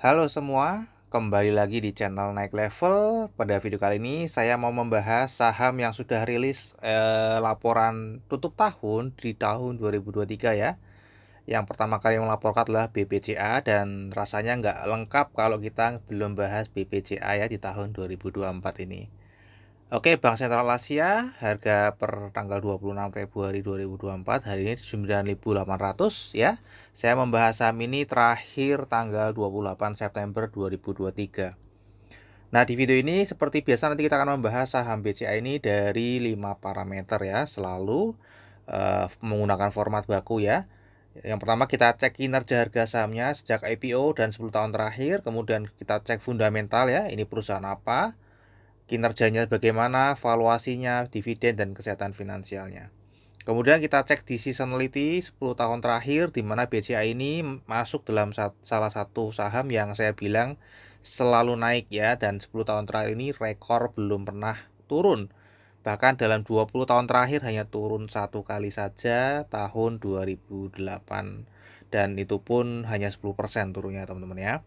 Halo semua, kembali lagi di channel Naik Level. Pada video kali ini saya mau membahas saham yang sudah rilis laporan tutup tahun di tahun 2023 ya. Yang pertama kali melaporkan adalah BBCA dan rasanya nggak lengkap kalau kita belum bahas BBCA ya di tahun 2024 ini. Oke, Bank Sentral Asia, harga per tanggal 26 Februari 2024 hari ini 9.800 ya. Saya membahas saham ini terakhir tanggal 28 September 2023. Nah, di video ini seperti biasa nanti kita akan membahas saham BCA ini dari 5 parameter ya, selalu menggunakan format baku ya. Yang pertama kita cek kinerja harga sahamnya sejak IPO dan 10 tahun terakhir, kemudian kita cek fundamental ya, ini perusahaan apa, kinerjanya bagaimana, valuasinya, dividen, dan kesehatan finansialnya. Kemudian kita cek di seasonality 10 tahun terakhir, di mana BCA ini masuk dalam salah satu saham yang saya bilang selalu naik ya, dan 10 tahun terakhir ini rekor belum pernah turun. Bahkan dalam 20 tahun terakhir hanya turun satu kali saja tahun 2008, dan itu pun hanya 10% turunnya teman-teman ya.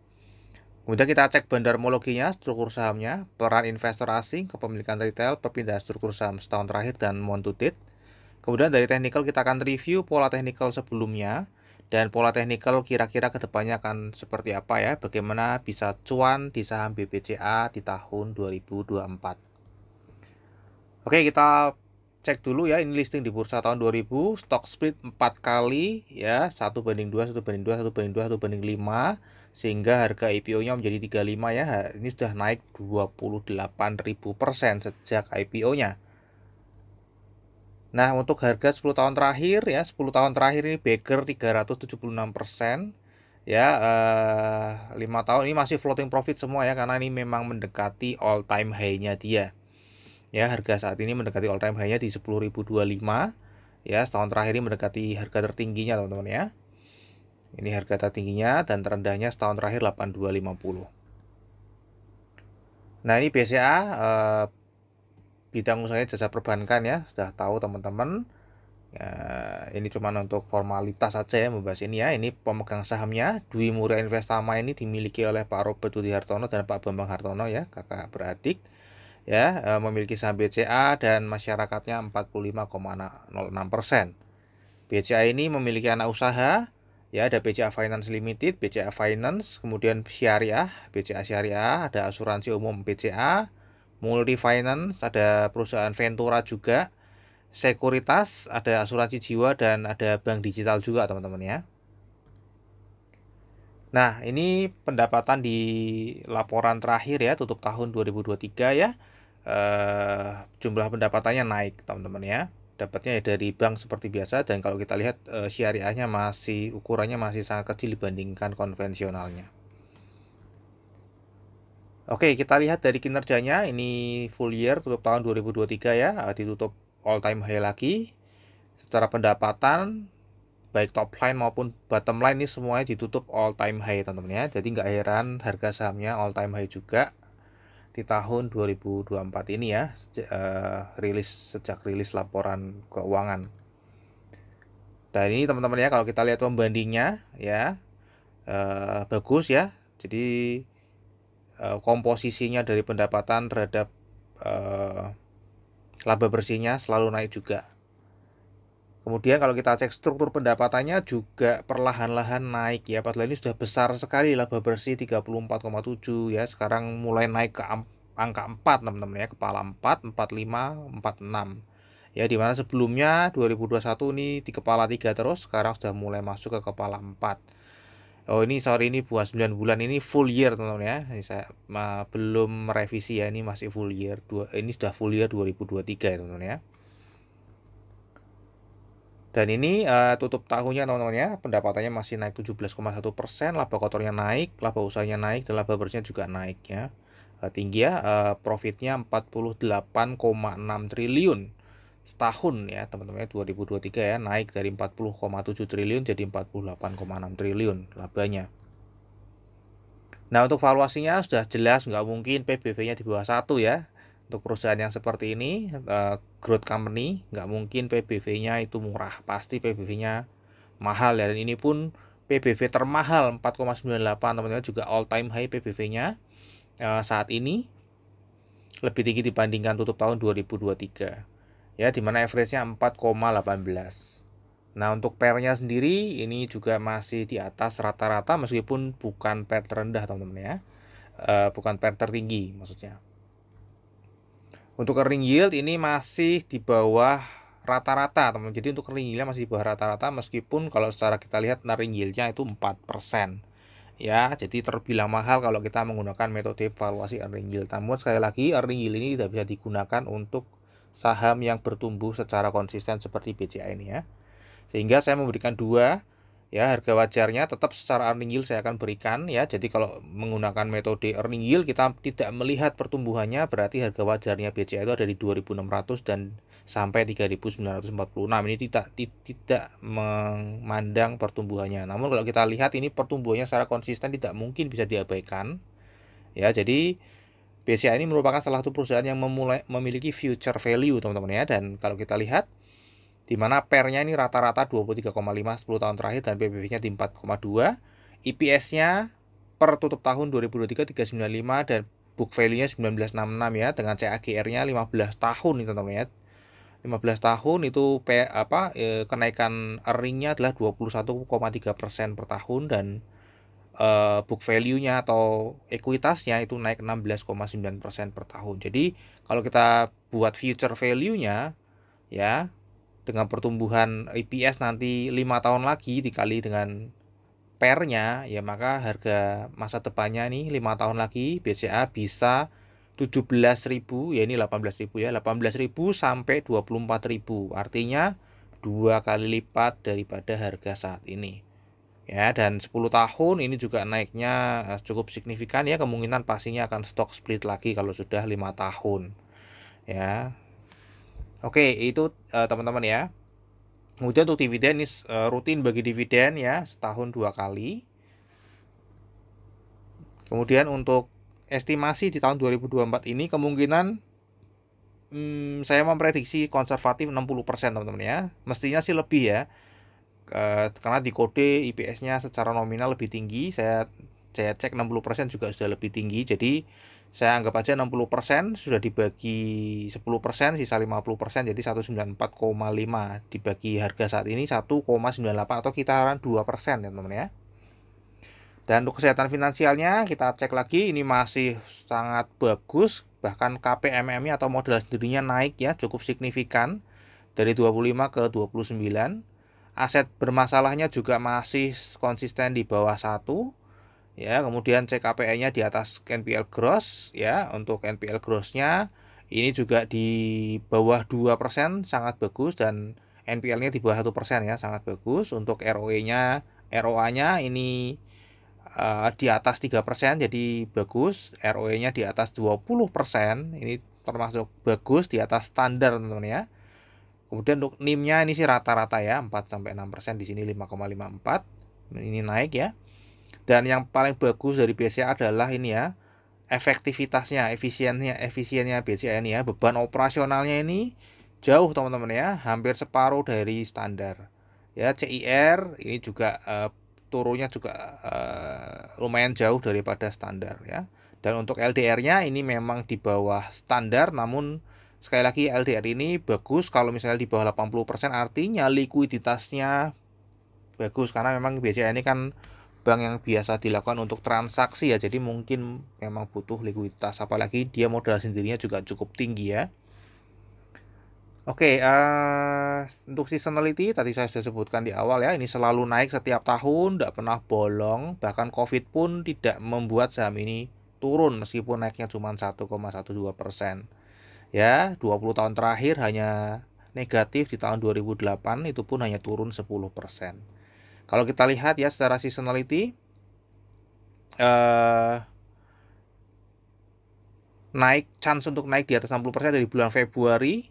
Kemudian kita cek bandarmologinya, struktur sahamnya, peran investor asing, kepemilikan retail, perpindahan struktur saham setahun terakhir, dan month to date. Kemudian dari technical kita akan review pola technical sebelumnya, dan pola technical kira-kira kedepannya akan seperti apa ya, bagaimana bisa cuan di saham BBCA di tahun 2024. Oke, kita cek dulu ya, ini listing di bursa tahun 2000, stock split 4 kali ya, 1:2, 1:2, 1:2, 1:5, sehingga harga IPO-nya menjadi 35 ya. Ini sudah naik 28.000% sejak IPO-nya. Nah, untuk harga 10 tahun terakhir ya, 10 tahun terakhir ini Bagger 376%. Ya, 5 tahun ini masih floating profit semua ya, karena ini memang mendekati all time high-nya dia. Ya, harga saat ini mendekati all time high-nya di 10.025 ya, setahun terakhir ini mendekati harga tertingginya teman-teman ya. Ini harga tertingginya, dan terendahnya setahun terakhir 8250. Nah, ini BCA bidang usahanya jasa perbankan ya, sudah tahu teman-teman ya. Ini cuma untuk formalitas saja ya membahas ini ya. Ini pemegang sahamnya Dwi Muria Investama ini dimiliki oleh Pak Robert Budi Hartono dan Pak Bambang Hartono ya, kakak beradik ya, memiliki saham BCA dan masyarakatnya 45,06%. BCA ini memiliki anak usaha ya, ada BCA Finance Limited, BCA Finance, kemudian Syariah, BCA Syariah, ada asuransi umum BCA, Multi Finance, ada perusahaan Ventura juga, Sekuritas, ada asuransi jiwa, dan ada bank digital juga teman-teman ya. Nah, ini pendapatan di laporan terakhir ya, tutup tahun 2023 ya. Jumlah pendapatannya naik teman-teman ya. Dapatnya ya dari bank seperti biasa, dan kalau kita lihat syariahnya masih ukurannya masih sangat kecil dibandingkan konvensionalnya. Oke, kita lihat dari kinerjanya, ini full year tutup tahun 2023 ya, ditutup all time high lagi. Secara pendapatan baik top line maupun bottom line ini semuanya ditutup all time high teman-teman ya. Jadi nggak heran harga sahamnya all time high juga di tahun 2024 ini ya, sejak rilis laporan keuangan. Dan ini teman-teman ya, kalau kita lihat pembandingnya ya, bagus ya. Jadi komposisinya dari pendapatan terhadap laba bersihnya selalu naik juga. Kemudian kalau kita cek struktur pendapatannya juga perlahan-lahan naik ya. Padahal ini sudah besar sekali laba bersih 34,7 ya. Sekarang mulai naik ke angka 4 teman-teman ya. Kepala 4, 45, 46. Ya, dimana sebelumnya 2021 ini di kepala 3 terus, sekarang sudah mulai masuk ke kepala 4. Oh, ini sorry, ini buat 9 bulan, ini full year teman-teman ya. Ini saya belum merevisi ya, ini masih full year. Ini sudah full year 2023 ya teman-teman ya. Dan ini tutup tahunnya teman-teman ya, pendapatannya masih naik 17,1%, laba kotornya naik, laba usahanya naik, dan laba bersihnya juga naik ya. Tinggi ya, profitnya 48,6 triliun setahun ya teman-teman, 2023 ya, naik dari 40,7 triliun jadi 48,6 triliun labanya. Nah, untuk valuasinya sudah jelas nggak mungkin PBV-nya di bawah 1 ya. Untuk perusahaan yang seperti ini, growth company, nggak mungkin PBV-nya itu murah, pasti PBV-nya mahal ya. Dan ini pun PBV termahal 4,98, teman-teman, juga all time high PBV-nya saat ini lebih tinggi dibandingkan tutup tahun 2023. Ya, dimana average-nya 4,18. Nah, untuk pair-nya sendiri ini juga masih di atas rata-rata meskipun bukan pair terendah, teman-teman ya. Bukan pair tertinggi maksudnya. Untuk earning yield ini masih di bawah rata-rata, teman. Jadi untuk earning yield-nya masih di bawah rata-rata meskipun kalau secara kita lihat earning yield-nya itu 4%. Ya, jadi terbilang mahal kalau kita menggunakan metode valuasi earning yield. Namun sekali lagi earning yield ini tidak bisa digunakan untuk saham yang bertumbuh secara konsisten seperti BCA ini ya. Sehingga saya memberikan dua. Ya, harga wajarnya tetap secara earning yield saya akan berikan ya. Jadi kalau menggunakan metode earning yield kita tidak melihat pertumbuhannya, berarti harga wajarnya BCA itu ada di 2.600 dan sampai 3.946. Ini tidak memandang pertumbuhannya. Namun kalau kita lihat ini pertumbuhannya secara konsisten tidak mungkin bisa diabaikan. Ya, jadi BCA ini merupakan salah satu perusahaan yang memiliki future value, teman-teman ya. Dan kalau kita lihat di mana pair-nya ini rata-rata 23,5 10 tahun terakhir dan PBV-nya di 4,2. EPS-nya per tutup tahun 2023 395 dan book value-nya 1966 ya, dengan CAGR-nya 15 tahun nih teman-teman ya. 15 tahun itu kenaikan earning-nya adalah 21,3% per tahun dan book value-nya atau ekuitasnya itu naik 16,9% per tahun. Jadi kalau kita buat future value-nya ya, dengan pertumbuhan EPS nanti 5 tahun lagi dikali dengan pair-nya ya, maka harga masa depannya nih 5 tahun lagi BCA bisa 17.000 ya, ini 18.000 ya, 18.000 sampai 24.000. Artinya 2 kali lipat daripada harga saat ini. Ya, dan 10 tahun ini juga naiknya cukup signifikan ya, kemungkinan pastinya akan stock split lagi kalau sudah 5 tahun. Ya. Oke, itu teman-teman ya. Kemudian untuk dividen ini rutin bagi dividen ya, setahun 2 kali. Kemudian untuk estimasi di tahun 2024 ini kemungkinan saya memprediksi konservatif 60%, teman-teman ya. Mestinya sih lebih ya. Karena di kode IPS-nya secara nominal lebih tinggi. Saya cek 60% juga sudah lebih tinggi. Jadi saya anggap aja 60% sudah dibagi 10%, sisa 50%, jadi 194,5 dibagi harga saat ini 1,98 atau kisaran 2% ya teman-teman ya. Dan untuk kesehatan finansialnya kita cek lagi, ini masih sangat bagus, bahkan KPMM-nya atau modal sendirinya naik ya, cukup signifikan dari 25 ke 29. Aset bermasalahnya juga masih konsisten di bawah 1. Ya, kemudian CKPI-nya di atas NPL gross ya. Untuk NPL gross-nya ini juga di bawah 2%, sangat bagus, dan NPL-nya di bawah 1% ya, sangat bagus. Untuk ROA-nya ini di atas 3%, jadi bagus. ROE-nya di atas 20%, ini termasuk bagus, di atas standar teman-teman ya. Kemudian untuk NIM-nya ini sih rata-rata ya, 4-6%, di sini 5,54. Ini naik ya. Dan yang paling bagus dari BCA adalah ini ya, efektivitasnya, efisiennya BCA ini ya. Beban operasionalnya ini jauh teman-teman ya, hampir separuh dari standar. Ya, CIR ini juga turunnya juga lumayan jauh daripada standar ya. Dan untuk LDR-nya ini memang di bawah standar, namun sekali lagi LDR ini bagus kalau misalnya di bawah 80%, artinya likuiditasnya bagus karena memang BCA ini kan bank yang biasa dilakukan untuk transaksi ya, jadi mungkin memang butuh likuiditas, apalagi dia modal sendirinya juga cukup tinggi ya. Oke, untuk seasonality tadi saya sudah sebutkan di awal ya, ini selalu naik setiap tahun, tidak pernah bolong, bahkan COVID pun tidak membuat saham ini turun meskipun naiknya cuma 1,12%. Ya, 20 tahun terakhir hanya negatif, di tahun 2008 itu pun hanya turun 10%. Kalau kita lihat ya secara seasonality, chance untuk naik di atas 60% dari bulan Februari,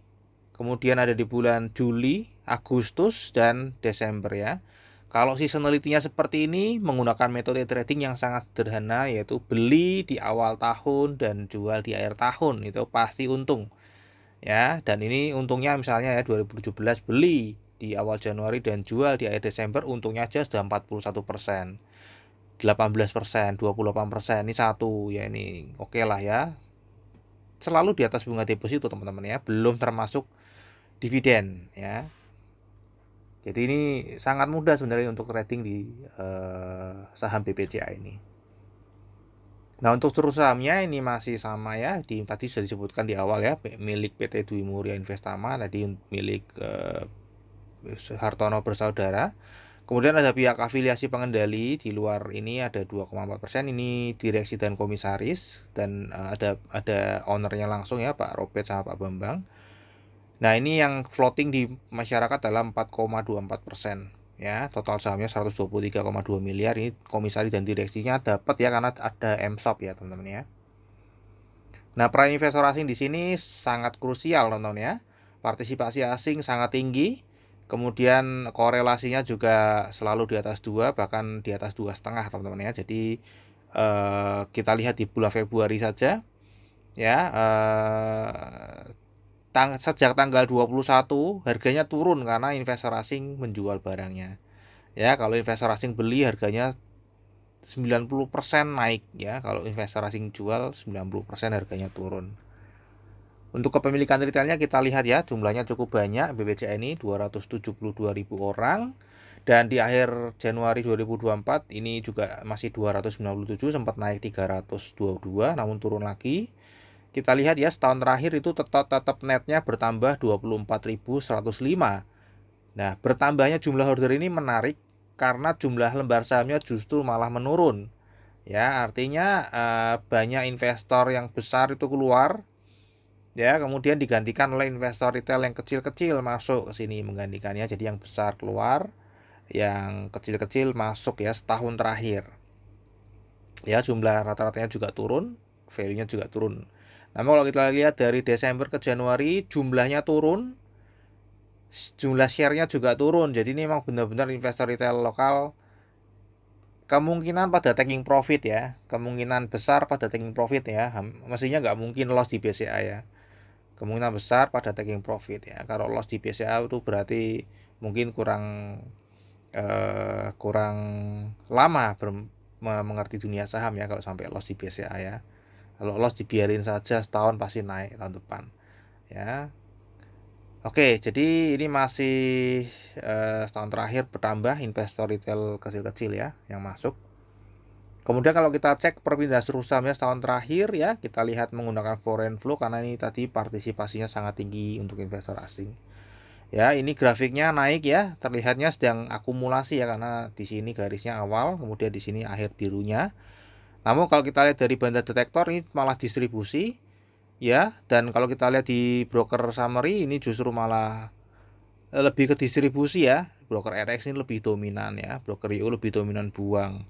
kemudian ada di bulan Juli, Agustus, dan Desember ya. Kalau seasonality-nya seperti ini, menggunakan metode trading yang sangat sederhana, yaitu beli di awal tahun dan jual di akhir tahun, itu pasti untung. Ya, dan ini untungnya misalnya ya 2017 beli, di awal Januari dan jual di akhir Desember, untungnya aja sudah 41%, 18%, 28%. Ini satu ya, ini oke lah ya. Selalu di atas bunga deposito teman-teman ya, belum termasuk dividen ya. Jadi ini sangat mudah sebenarnya untuk trading di saham BBCA ini. Nah, untuk seluruh sahamnya ini masih sama ya, tadi sudah disebutkan di awal ya, milik PT Dwi Muria Investama, tadi milik Hartono Bersaudara. Kemudian ada pihak afiliasi pengendali di luar ini ada 2,4%, ini direksi dan komisaris, dan ada ownernya langsung ya, Pak Robert sama Pak Bambang. Nah, ini yang floating di masyarakat adalah 4,24%. Ya, total sahamnya 123,2 miliar. Ini komisaris dan direksinya dapat ya, karena ada MSOP ya, teman-teman ya. Nah, peran investor asing di sini sangat krusial, teman-teman ya. Partisipasi asing sangat tinggi. Kemudian korelasinya juga selalu di atas 2, bahkan di atas 2,5, teman-teman ya. Jadi kita lihat di bulan Februari saja ya, sejak tanggal 21 harganya turun karena investor asing menjual barangnya. Ya, kalau investor asing beli harganya 90% naik ya. Kalau investor asing jual 90% harganya turun. Untuk kepemilikan retailnya kita lihat ya, jumlahnya cukup banyak. BBCA ini 272.000 orang. Dan di akhir Januari 2024 ini juga masih 297, sempat naik 322 namun turun lagi. Kita lihat ya, setahun terakhir itu tetap netnya bertambah 24.105. Nah, bertambahnya jumlah order ini menarik karena jumlah lembar sahamnya justru malah menurun. Ya, artinya banyak investor yang besar itu keluar. Ya, kemudian digantikan oleh investor retail yang kecil-kecil masuk ke sini menggantikannya. Jadi yang besar keluar, yang kecil-kecil masuk ya setahun terakhir. Ya, jumlah rata-ratanya juga turun, value-nya juga turun. Namun kalau kita lihat dari Desember ke Januari jumlahnya turun, jumlah share-nya juga turun. Jadi ini memang benar-benar investor retail lokal kemungkinan pada taking profit ya, kemungkinan besar pada taking profit ya. Mestinya nggak mungkin loss di BCA ya. Kemungkinan besar pada taking profit ya. Kalau loss di BCA itu berarti mungkin kurang lama mengerti dunia saham ya kalau sampai loss di BCA ya. Kalau loss dibiarin saja setahun pasti naik tahun depan ya. Oke, jadi ini masih setahun terakhir bertambah investor retail kecil-kecil ya yang masuk. Kemudian kalau kita cek perpindahan seluruh sahamnya setahun terakhir ya, kita lihat menggunakan foreign flow karena ini tadi partisipasinya sangat tinggi untuk investor asing. Ya, ini grafiknya naik ya, terlihatnya sedang akumulasi ya karena di sini garisnya awal, kemudian di sini akhir birunya. Namun kalau kita lihat dari banda detektor ini malah distribusi ya, dan kalau kita lihat di broker summary ini justru malah lebih ke distribusi ya. Broker RX ini lebih dominan ya, broker IO lebih dominan buang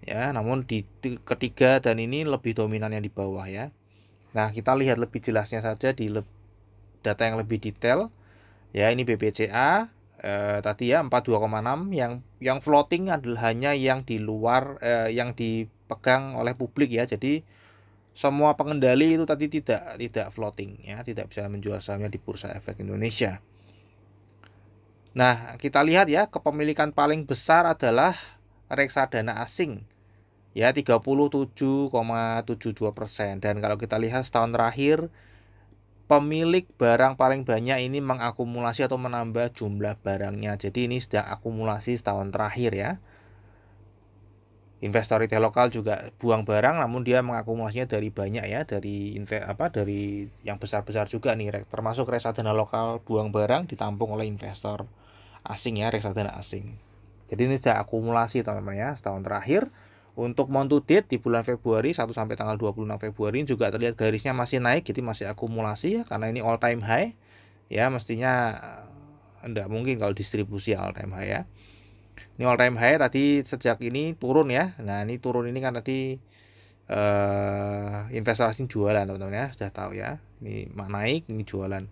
ya, namun di ketiga dan ini lebih dominan yang di bawah ya. Nah, kita lihat lebih jelasnya saja di data yang lebih detail ya. Ini BBCA tadi ya 42,6, yang floating adalah hanya yang di luar yang dipegang oleh publik ya. Jadi semua pengendali itu tadi tidak floating ya, tidak bisa menjual sahamnya di Bursa Efek Indonesia. Nah, kita lihat ya, kepemilikan paling besar adalah reksadana asing ya, 37,72%. Dan kalau kita lihat setahun terakhir, pemilik barang paling banyak ini mengakumulasi atau menambah jumlah barangnya. Jadi ini sedang akumulasi setahun terakhir ya. Investor retail lokal juga buang barang, namun dia mengakumulasinya dari banyak ya, dari yang besar-besar juga nih, termasuk reksadana lokal buang barang ditampung oleh investor asing ya, reksadana asing. Jadi ini sudah akumulasi teman-teman ya setahun terakhir. Untuk month to date di bulan Februari 1 sampai tanggal 26 Februari juga terlihat garisnya masih naik, jadi masih akumulasi ya, karena ini all time high ya, mestinya enggak mungkin kalau distribusi all time high ya. Ini all time high tadi, sejak ini turun ya. Nah, ini turun ini kan tadi investor asing jualan teman-teman ya, sudah tahu ya. Ini naik, ini jualan.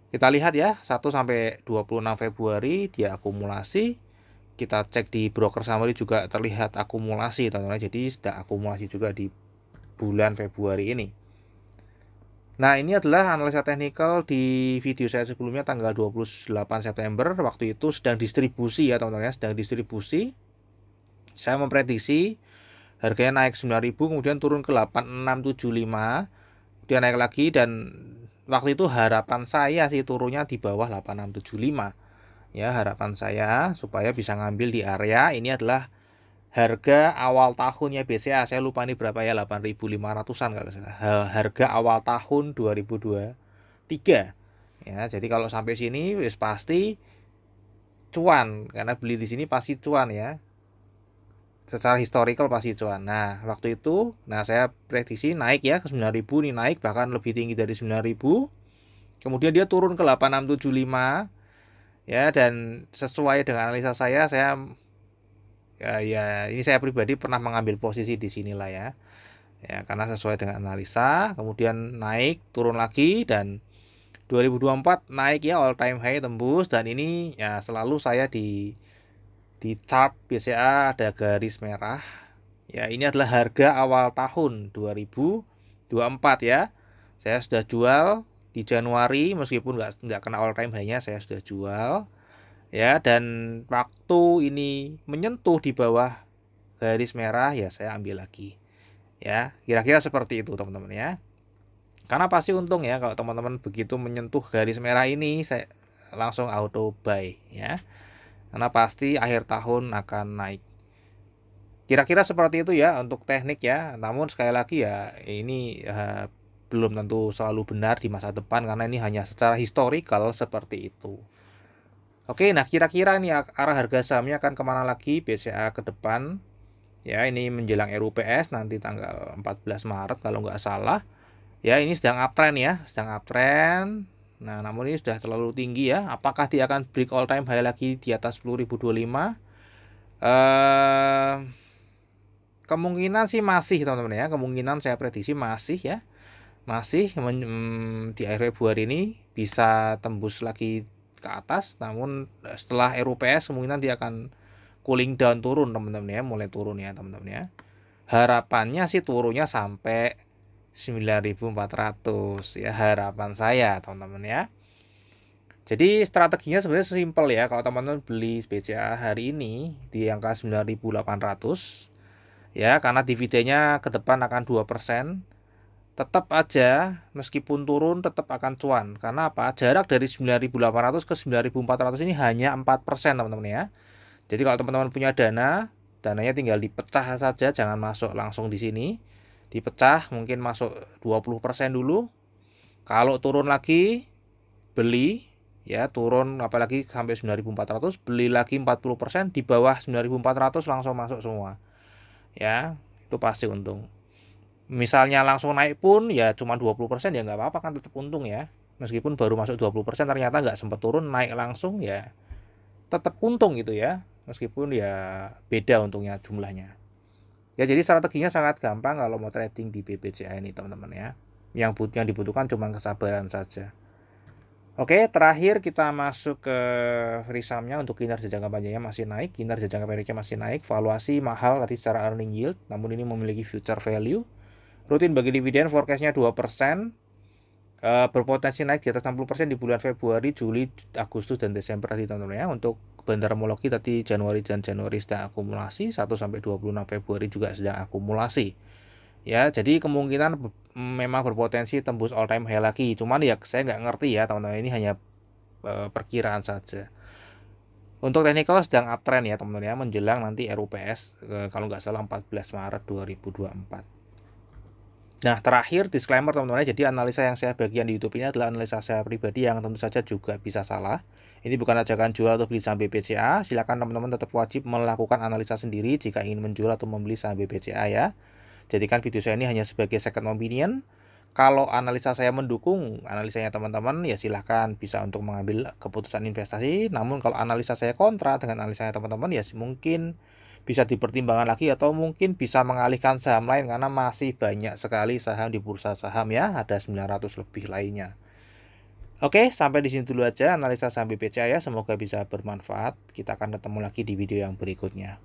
Kita lihat ya, 1 sampai 26 Februari dia akumulasi. Kita cek di broker summary juga terlihat akumulasi teman-teman. Jadi sudah akumulasi juga di bulan Februari ini. Nah, ini adalah analisa teknikal di video saya sebelumnya tanggal 28 September. Waktu itu sedang distribusi ya teman-teman ya, sedang distribusi. Saya memprediksi harganya naik 9.000, kemudian turun ke 8675, kemudian naik lagi, dan waktu itu harapan saya sih turunnya di bawah 8675. Ya, harapan saya supaya bisa ngambil di area ini adalah harga awal tahunnya BCA. Saya lupa ini berapa ya, 8.500-an kalau salah. Harga awal tahun 2023. Ya, jadi kalau sampai sini wis pasti cuan, karena beli di sini pasti cuan ya. Secara historical pasti cuan. Nah, waktu itu saya prediksi naik ya ke 9.000, nih naik bahkan lebih tinggi dari 9.000. Kemudian dia turun ke 8675 ya, dan sesuai dengan analisa saya ya ini saya pribadi pernah mengambil posisi di sinilah ya. Ya, karena sesuai dengan analisa, kemudian naik, turun lagi, dan 2024 naik ya, all time high tembus, dan ini ya selalu saya di chart BCA ada garis merah. Ya, ini adalah harga awal tahun 2024 ya. Saya sudah jual di Januari, meskipun nggak kena all time high-nya, saya sudah jual. Ya, dan waktu ini menyentuh di bawah garis merah ya saya ambil lagi. Ya, kira-kira seperti itu teman-teman ya. Karena pasti untung ya kalau teman-teman begitu menyentuh garis merah ini, saya langsung auto buy ya. Karena pasti akhir tahun akan naik. Kira-kira seperti itu ya untuk teknik ya. Namun sekali lagi ya ini belum tentu selalu benar di masa depan, karena ini hanya secara historical seperti itu. Oke, nah kira-kira ini arah harga sahamnya akan kemana lagi BCA ke depan? Ya, ini menjelang RUPS nanti tanggal 14 Maret kalau nggak salah. Ya, ini sedang uptrend ya, sedang uptrend. Nah, namun ini sudah terlalu tinggi ya. Apakah dia akan break all time high lagi di atas 10.025? Kemungkinan sih masih teman-teman ya. Kemungkinan saya prediksi masih ya. Masih di akhir Februari ini bisa tembus lagi ke atas. Namun setelah RUPS kemungkinan dia akan cooling down, turun teman-teman ya, mulai turun ya teman-teman ya. Harapannya sih turunnya sampai 9.400 ya, harapan saya teman-teman ya. Jadi strateginya sebenarnya simpel ya. Kalau teman-teman beli BCA hari ini di angka 9.800 ya, karena dividennya ke depan akan 2%, tetap aja meskipun turun tetap akan cuan. Karena apa? Jarak dari 9.800 ke 9.400 ini hanya 4% teman-teman ya. Jadi kalau teman-teman punya dananya tinggal dipecah saja, jangan masuk langsung di sini. Dipecah, mungkin masuk 20% dulu. Kalau turun lagi beli ya, turun apalagi sampai 9.400, beli lagi 40%, di bawah 9.400 langsung masuk semua. Ya, itu pasti untung. Misalnya langsung naik pun ya cuma 20% ya nggak apa-apa, kan tetap untung ya. Meskipun baru masuk 20% ternyata nggak sempat turun, naik langsung ya tetap untung gitu ya. Meskipun ya beda untungnya jumlahnya. Ya, jadi strateginya sangat gampang kalau mau trading di BBCA ini teman-teman ya. Yang dibutuhkan cuma kesabaran saja. Oke, terakhir kita masuk ke free saham-nya. Untuk kinerja jangka panjangnya masih naik, kinerja jangka pendeknya masih naik, valuasi mahal tadi secara earning yield, namun ini memiliki future value. Rutin bagi dividen, forecast-nya 2%. Berpotensi naik di atas 60% di bulan Februari, Juli, Agustus, dan Desember tadi teman-teman ya. Untuk bendarmologi tadi Januari sedang akumulasi, 1 sampai 26 Februari juga sedang akumulasi. Ya, jadi kemungkinan memang berpotensi tembus all time high lagi. Cuman ya saya nggak ngerti ya teman-teman, ini hanya perkiraan saja. Untuk technical sedang uptrend ya teman-teman ya, menjelang nanti RUPS kalau nggak salah 14 Maret 2024. Nah, terakhir disclaimer teman-teman ya, jadi analisa yang saya bagikan di YouTube ini adalah analisa saya pribadi yang tentu saja juga bisa salah. Ini bukan ajakan jual atau beli saham BBCA. Silakan teman-teman tetap wajib melakukan analisa sendiri jika ingin menjual atau membeli saham BBCA ya. Jadikan video saya ini hanya sebagai second opinion. Kalau analisa saya mendukung analisanya teman-teman, ya silahkan bisa untuk mengambil keputusan investasi. Namun kalau analisa saya kontra dengan analisanya teman-teman, ya mungkin bisa dipertimbangkan lagi, atau mungkin bisa mengalihkan saham lain, karena masih banyak sekali saham di bursa saham ya, ada 900 lebih lainnya. Oke, sampai di sini dulu aja analisa saham BBCA ya, semoga bisa bermanfaat. Kita akan ketemu lagi di video yang berikutnya.